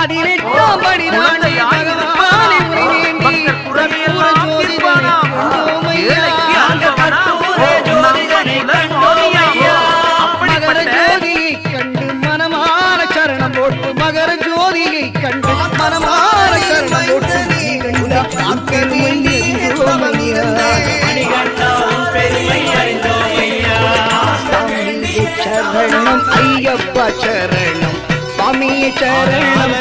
18ஆம் படி தாண்டி பகவானை மகர ஜோதியை கண்டு மனமார சரணம் போட்டு மகர ஜோதியை கண்டு மனமார சரணம் போட்டு சரணம் ஐயப்ப சரணம் சுவாமியே சரணம்